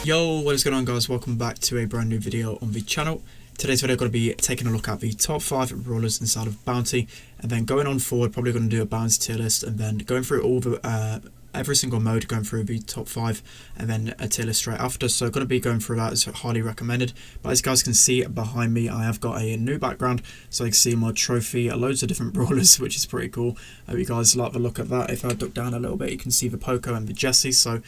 Yo, what is going on guys, welcome back to a brand new video on the channel. Today's video going to be taking a look at the top 5 brawlers inside of Bounty, and then going on forward probably going to do a Bounty tier list, and then going through all the every single mode, going through the top 5 and then a tier list straight after. So going to be going through that, it's highly recommended. But as you guys can see behind me, I have got a new background, so you can see my trophy, loads of different brawlers, which is pretty cool. I hope you guys like the look at that. If I duck down a little bit, you can see the Poco and the Jessie. So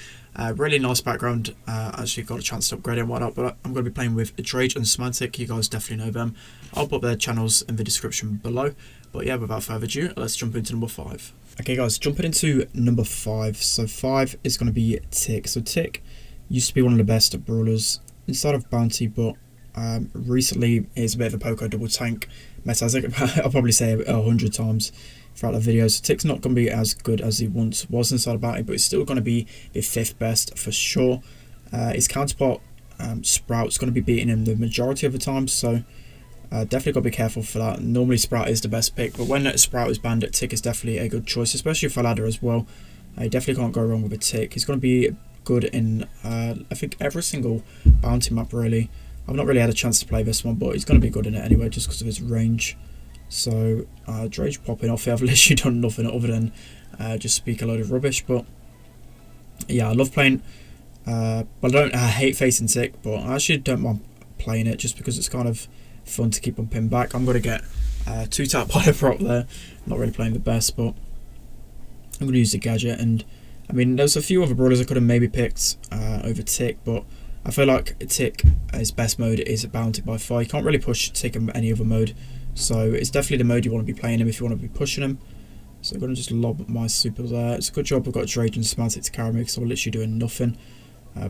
really nice background. Actually got a chance to upgrade it and whatnot, but I'm going to be playing with Drage and SpenLC. You guys definitely know them. I'll put their channels in the description below. But yeah, without further ado, let's jump into number 5. Okay guys, jumping into number 5. So 5 is going to be Tick. So Tick used to be one of the best brawlers inside of Bounty, but recently is a bit of a Poco double tank meta. I'll probably say 100 times throughout the video. So Tick's not going to be as good as he once was inside of Bounty, but it's still going to be the 5th best for sure. His counterpart Sprout's going to be beating him the majority of the time, so definitely got to be careful for that. Normally Sprout is the best pick, but when Sprout is banned, Tick is definitely a good choice, especially for ladder as well. You definitely can't go wrong with a Tick. He's going to be good in I think every single Bounty map really. I've not really had a chance to play this one, but he's going to be good in it anyway just because of his range. So Drage popping off here. I've literally done nothing other than just speak a load of rubbish, but yeah, I love playing but I hate facing Tick, but I actually don't mind playing it just because it's kind of fun to keep on pin back. I'm going to get 2-tap by the prop there. Not really playing the best, but I'm going to use the gadget. And I mean, there's a few other brawlers I could have maybe picked over Tick, but I feel like Tick, his best mode is Bounty by far. You can't really push Tick in any other mode, so it's definitely the mode you want to be playing him if you want to be pushing him. So I'm going to just lob my super there. It's a good job I've got Drage and SpenLC to carry me because I'm literally doing nothing.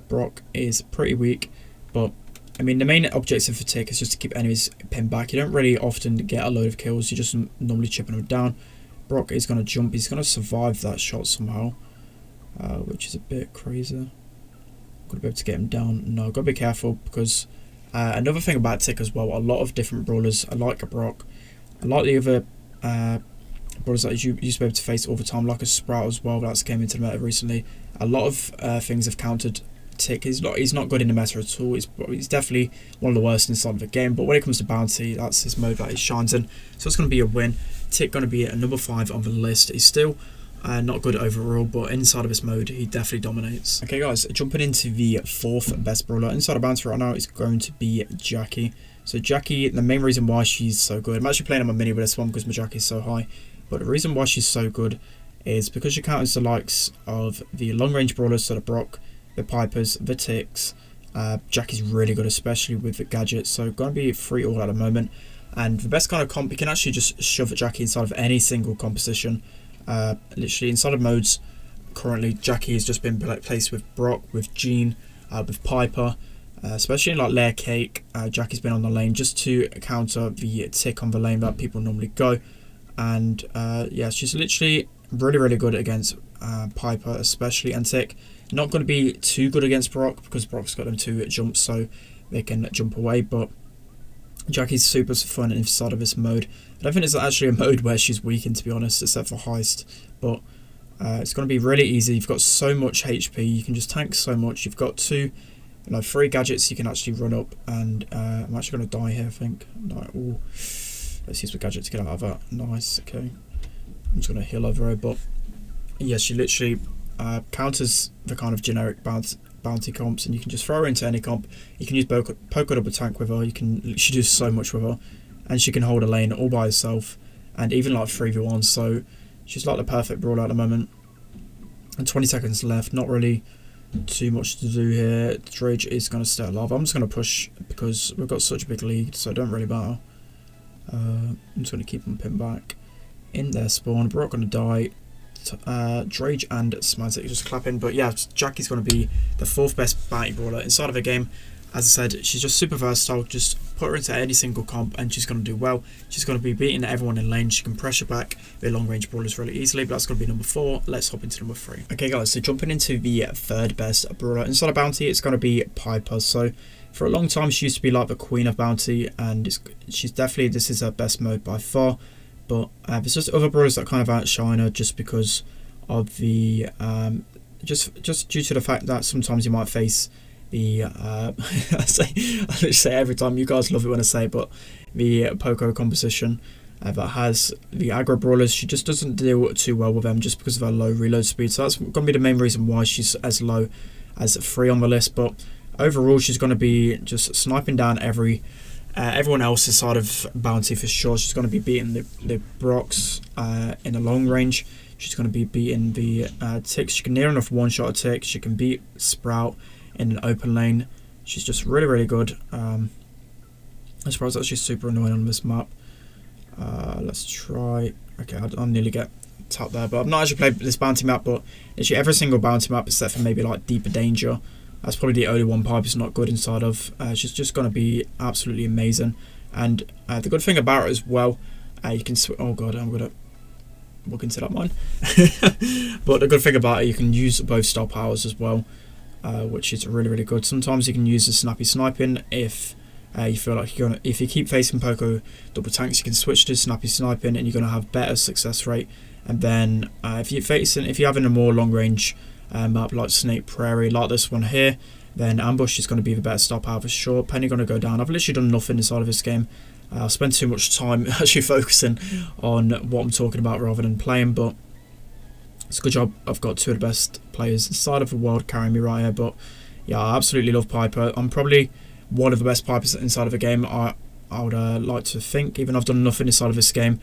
Brock is pretty weak, but I mean, the main objective for Tick is just to keep enemies pinned back. You don't really often get a load of kills, you're just normally chipping them down. Brock is going to jump, he's going to survive that shot somehow, which is a bit crazy. Got to be able to get him down. No, got to be careful because another thing about Tick as well, a lot of different brawlers, I like a Brock, I like the other brawlers that you used to be able to face all the time, like a Sprout as well, that's came into the meta recently. A lot of things have countered Tick. He's not good in the meta at all. He's definitely one of the worst inside of the game, but when it comes to Bounty, that's his mode that he shines in, so it's going to be a win. Tick going to be at number 5 on the list. He's still not good overall, but inside of his mode he definitely dominates. Okay guys, jumping into the 4th best brawler inside of Bounty right now is going to be Jackie. So Jackie, the main reason why she's so good, I'm actually playing on my mini with this one because my Jackie is so high, but the reason why she's so good is because she counters the likes of the long range brawlers, so the Brock, the Pipers, the Ticks. Jackie's really good, especially with the gadgets, so going to be free all at the moment. And the best kind of comp, you can actually just shove Jackie inside of any single composition. Literally inside of modes, currently Jackie has just been placed with Brock, with Jean, with Piper, especially in like Layer Cake. Jackie's been on the lane just to counter the Tick on the lane that people normally go. And yeah, she's literally really good against Piper especially, and Tick. Not going to be too good against Brock because Brock's got them 2 jumps, so they can jump away, but Jackie's super fun inside of this mode. I don't think it's actually a mode where she's weakened, to be honest, except for Heist, but it's going to be really easy. You've got so much HP, you can just tank so much. You've got 3 gadgets you can actually run up, and I'm actually going to die here, I think. No, ooh. Let's use the gadget to get out of that. Nice, okay. I'm just going to heal over her, but yeah, she literally counters the kind of generic bounty comps, and you can just throw her into any comp. You can use Poco double tank with her. She does so much with her, and she can hold a lane all by herself, and even like 3v1. So she's like the perfect brawler at the moment. And 20 seconds left. Not really too much to do here. Drage is going to stay alive. I'm just going to push because we've got such a big lead, so it don't really matter. I'm just going to keep them pinned back in their spawn. Brock going to die. Drage and SpenLC just clapping, but yeah, Jackie's going to be the 4th best bounty brawler inside of a game. As I said, she's just super versatile. Just put her into any single comp and she's going to do well. She's going to be beating everyone in lane. She can pressure back the long range brawlers really easily, but that's going to be number 4. Let's hop into number 3. Okay guys, so jumping into the 3rd best brawler inside of Bounty, it's going to be Piper. So for a long time she used to be like the queen of Bounty, and this is her best mode by far. But there's just other brawlers that kind of outshine her just because of the just due to the fact that sometimes you might face the I literally say every time, you guys love it when I say it, but the Poco composition that has the aggro brawlers, she just doesn't deal too well with them just because of her low reload speed. So that's going to be the main reason why she's as low as 3 on the list. But overall, she's going to be just sniping down everyone else inside of Bounty for sure. She's going to be beating the Brocks in the long range. She's going to be beating the ticks. She can near enough one-shot a tick. She can beat Sprout in an open lane. She's just really, really good. Sprout's actually super annoying on this map. Let's try. Okay, I'll nearly get tapped there, but I've not actually played this Bounty map, but literally every single Bounty map except for maybe like Deeper Danger. That's probably the only one Piper's not good inside of. She's just going to be absolutely amazing. And the good thing about it as well, you can oh god, I'm going to look into that mine. But the good thing about it, you can use both star powers as well, which is really, really good. Sometimes you can use the snappy sniping if you feel like if you keep facing Poco double tanks, you can switch to snappy sniping and you're going to have better success rate. And then if you're having a more long range map like Snake Prairie, like this one here, then ambush is going to be the better star power for sure. Penny going to go down. I've literally done nothing inside of this game. I spent too much time actually focusing on what I'm talking about rather than playing, but it's a good job I've got 2 of the best players inside of the world carrying me right here. But yeah, I absolutely love Piper. I'm probably one of the best Pipers inside of a game, I would like to think, even though I've done nothing inside of this game,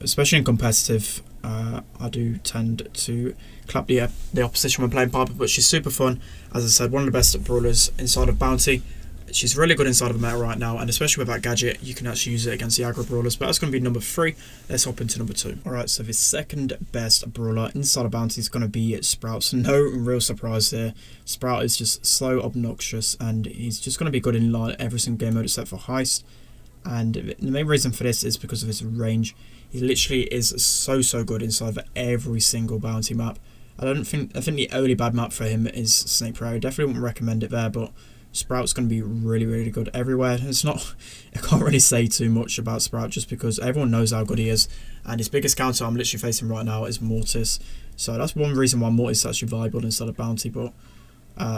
especially in competitive. I do tend to clap the opposition when playing Piper, but she's super fun. As I said, one of the best brawlers inside of Bounty. She's really good inside of the meta right now, and especially with that gadget, you can actually use it against the aggro brawlers. But that's going to be number 3. Let's hop into number 2. Alright, so the second best brawler inside of Bounty is going to be Sprout. So no real surprise here. Sprout is just so obnoxious, and he's just going to be good in like every single game mode except for Heist. And the main reason for this is because of his range. He literally is so good inside of every single Bounty map. I think the only bad map for him is Snake Prairie. Definitely wouldn't recommend it there, but Sprout's going to be really, really good everywhere. I can't really say too much about Sprout just because everyone knows how good he is. And his biggest counter I'm literally facing right now is Mortis. So that's one reason why Mortis is actually viable instead of Bounty. But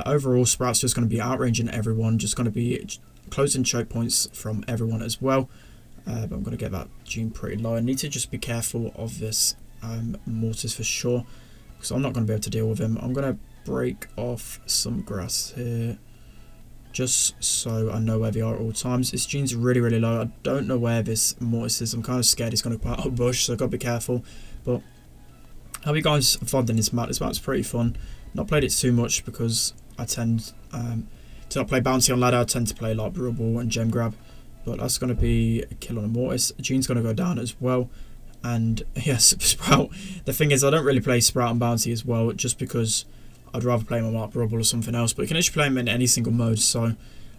overall, Sprout's just going to be outranging everyone. Just going to be closing choke points from everyone as well. But I'm going to get that Gene pretty low. I need to just be careful of this Mortis for sure, because I'm not going to be able to deal with him. I'm going to break off some grass here, just so I know where they are at all times. This Gene's really, really low. I don't know where this Mortis is. I'm kind of scared he's going to put out a bush, so I've got to be careful. But how are you guys finding this map? This map's pretty fun. Not played it too much because I tend to not play Bounty on ladder. I tend to play like Brawl and Gem Grab. But that's going to be a kill on a Mortis. Gene's going to go down as well. And yes, Sprout. The thing is, I don't really play Sprout and Bounty as well, just because I'd rather play him on like Brawl or something else. But you can actually play him in any single mode. So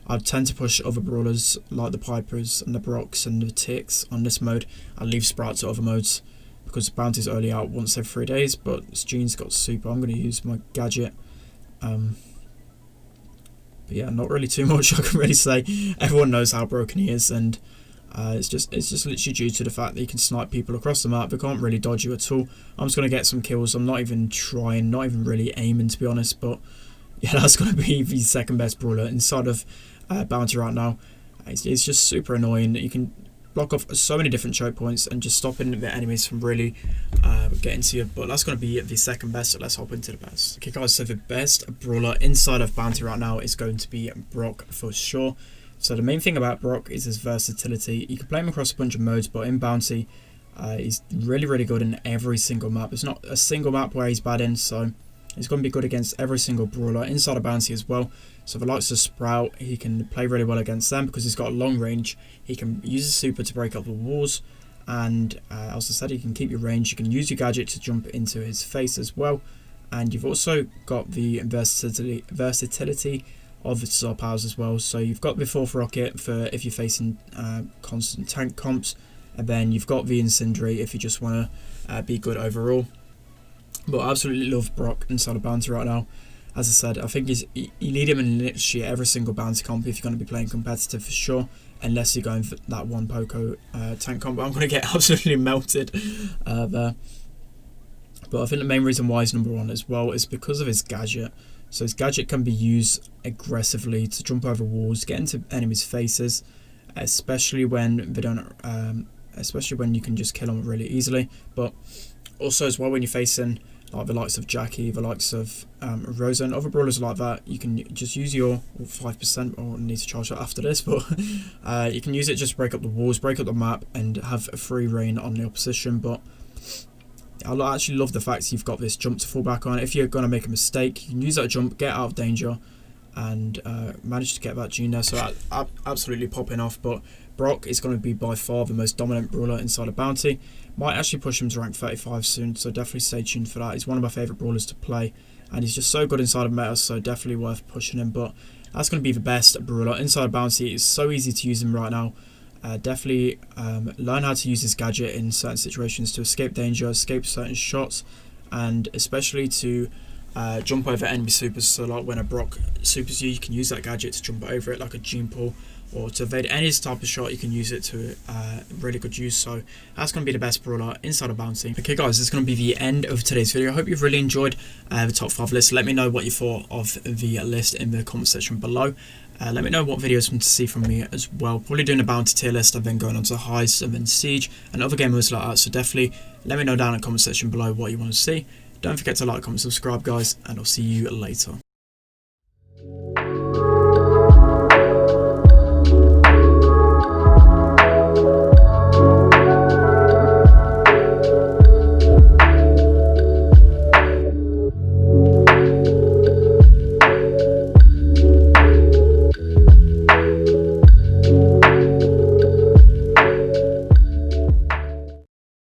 I tend to push other brawlers like the Pipers and the Brocks and the Ticks on this mode. I leave Sprout to other modes because Bounty's only out once every 3 days. But Gene's got super. I'm going to use my gadget. But yeah, not really too much I can really say. Everyone knows how broken he is, and it's just literally due to the fact that you can snipe people across the map. They can't really dodge you at all. I'm just going to get some kills. I'm not even trying, not even really aiming, to be honest. But yeah, that's going to be the second best brawler inside of Bounty right now. It's just super annoying. You can block off so many different choke points and just stopping the enemies from really getting to you. But that's going to be the second best, so let's hop into the best. Okay guys, so the best brawler inside of Bounty right now is going to be Brock for sure. So the main thing about Brock is his versatility. You can play him across a bunch of modes, but in Bounty he's really, really good in every single map. There's not a single map where he's bad in, so he's going to be good against every single brawler inside of Bounty as well. So the likes of Sprout, he can play really well against them because he's got a long range. He can use his super to break up the walls, and as I said, he can keep your range. You can use your gadget to jump into his face as well, and you've also got the versatility of the star powers as well. So you've got the 4th rocket for if you're facing constant tank comps, and then you've got the incendiary if you just want to be good overall. But I absolutely love Brock inside of Bounty right now. As I said, I think you need him in literally every single Bounty comp if you're going to be playing competitive for sure, unless you're going for that one Poco tank comp. I'm going to get absolutely melted there. But I think the main reason why he's number 1 as well is because of his gadget. So his gadget can be used aggressively to jump over walls, get into enemies' faces, especially when they don't, especially when you can just kill them really easily. But also as well when you're facing like the likes of Jackie, the likes of Rosa and other brawlers like that, you can just use your 5%, or need to charge that after this, but you can use it just to break up the walls, break up the map, and have a free reign on the opposition. But I actually love the fact you've got this jump to fall back on. If you're going to make a mistake, you can use that jump, get out of danger, and manage to get that Gene there. So absolutely popping off. But Brock is going to be by far the most dominant brawler inside of Bounty. Might actually push him to rank 35 soon, so definitely stay tuned for that. He's one of my favourite brawlers to play, and he's just so good inside of meta, so definitely worth pushing him. But that's going to be the best brawler inside of Bounty. It's so easy to use him right now. Definitely learn how to use his gadget in certain situations to escape danger, escape certain shots, and especially to jump over enemy supers. So like when a Brock supers you, you can use that gadget to jump over it like a gene pool, or to evade any type of shot, you can use it to really good use. So that's going to be the best brawler inside of Bounty. Okay guys, this is going to be the end of today's video. I hope you've really enjoyed the top 5 list. Let me know what you thought of the list in the comment section below. Let me know what videos you want to see from me as well. Probably doing a Bounty tier list and then going on to Heist and then Siege and other game modes like that. So definitely let me know down in the comment section below what you want to see. Don't forget to like, comment, subscribe guys, and I'll see you later.